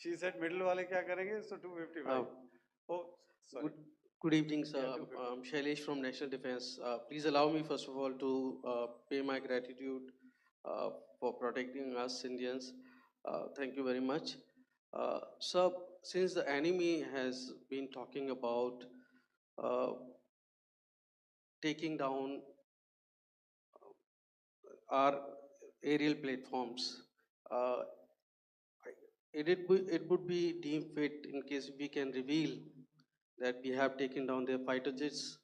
She said middle वाले क्या करेंगे? So 255. Oh, sorry. Good evening, sir. Yeah, 250. I'm Shailesh from National Defense. Please allow me, first of all, to pay my gratitude for protecting us Indians. Thank you very much. Sir, since the enemy has been talking about uh, taking down our aerial platforms, uh, it would be deemed fit in case we can reveal that we have taken down their fighter jets.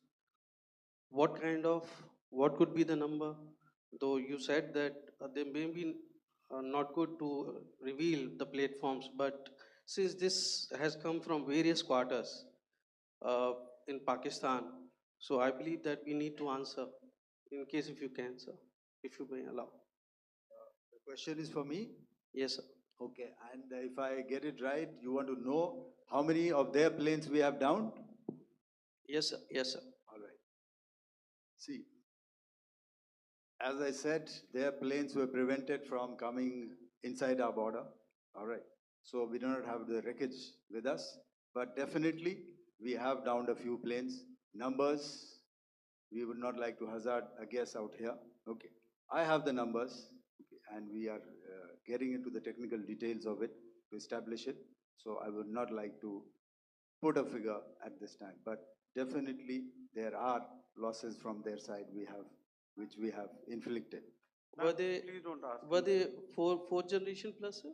What kind of, what could be the number? Though you said that they may be not good to reveal the platforms, but since this has come from various quarters uh, in Pakistan, so I believe that we need to answer in case if you can, sir, if you may allow. The question is for me? Yes, sir. Okay, and if I get it right, you want to know how many of their planes we have downed? Yes, sir. Yes, sir. All right. See, as I said, their planes were prevented from coming inside our border. All right. So we do not have the wreckage with us, but definitely we have downed a few planes. Numbers, we would not like to hazard a guess out here. Okay. I have the numbers, okay, and we are getting into the technical details of it to establish it. So I would not like to put a figure at this time, but definitely there are losses from their side which we have inflicted. Were they, Please don't ask. were they fourth generation plus, sir?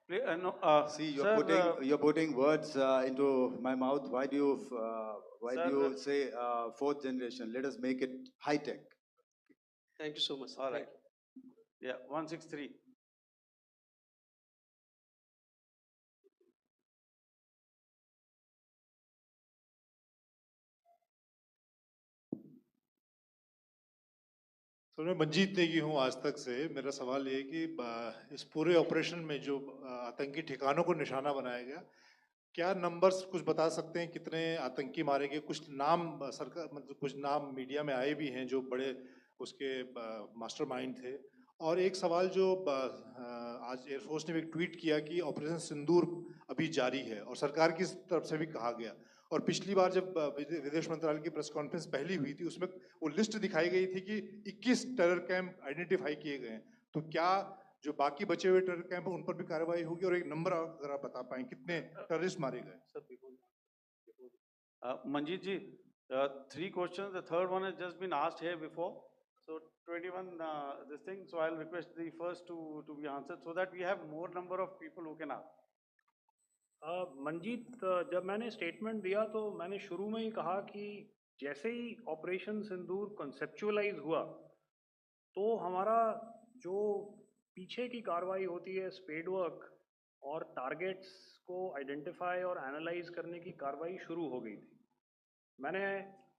Please, no, See, sir, you're putting words into my mouth. Why do you Sir, say fourth generation? Let us make it high tech. Thank you so much, sir. all Thank right. you. Yeah, 163. तो मैं मंजीत नेगी हूँ आज तक से। मेरा सवाल ये है कि इस पूरे ऑपरेशन में जो आतंकी ठिकानों को निशाना बनाया गया, क्या नंबर्स कुछ बता सकते हैं कितने आतंकी मारे गए? कुछ नाम सरकार, मतलब कुछ नाम मीडिया में आए भी हैं जो बड़े उसके मास्टरमाइंड थे। और एक सवाल जो आज एयरफोर्स ने भी ट्वीट किया कि ऑपरेशन सिंदूर अभी जारी है और सरकार की तरफ से भी कहा गया। और पिछली बार जब विदेश मंत्रालय की प्रेस कॉन्फ्रेंस पहली हुई थी उसमें वो लिस्ट दिखाई गई थी कि 21 टेरर कैंप आइडेंटिफाई किए गए हैं। तो क्या जो बाकी बचे हुए टेरर कैंप उन पर भी कार्रवाई होगी? और एक नंबर अगर आप बता पाएं कितने टेररिस्ट मारे गए? Manjeet ji, 3 questions. The third one has just been asked here before. So 21 this thing. So I'll request the first to be answered so that we have more number of people who can ask. Manjeet, जब मैंने statement दिया तो मैंने शुरू में ही कहा कि जैसे ही ऑपरेशन सिंदूर कॉन्सेप्चुअलाइज हुआ तो हमारा जो पीछे की कार्रवाई होती है स्पेड वर्क और टारगेट्स को आइडेंटिफाई और एनालाइज करने की कार्रवाई शुरू हो गई थी। मैंने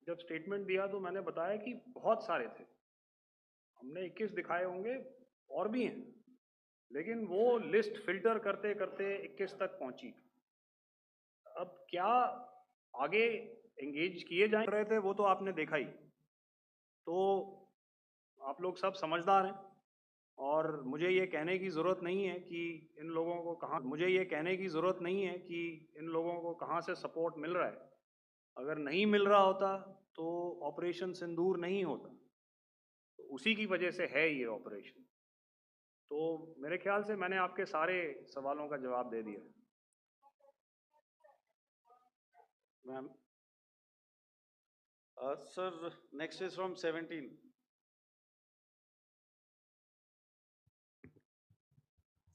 जब स्टेटमेंट दिया तो मैंने बताया कि बहुत सारे थे, हमने 21 दिखाए होंगे और भी हैं, लेकिन वो लिस्ट फिल्टर करते करते 21 तक पहुंची। अब क्या आगे एंगेज किए जा रहे थे वो तो आपने देखा ही। तो आप लोग सब समझदार हैं और मुझे ये कहने की ज़रूरत नहीं है कि इन लोगों को कहाँ से सपोर्ट मिल रहा है। अगर नहीं मिल रहा होता तो ऑपरेशन सिंदूर नहीं होता, तो उसी की वजह से है ये ऑपरेशन। तो मेरे ख्याल से मैंने आपके सारे सवालों का जवाब दे दिया। Ma'am. Sir, next is from 17.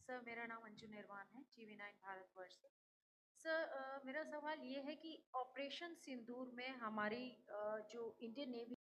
Sir, मेरा नाम अंजू निर्वाण है, TV9 भारतवर्ष से। सर, मेरा सवाल ये है कि ऑपरेशन सिंदूर में हमारी जो इंडियन नेवी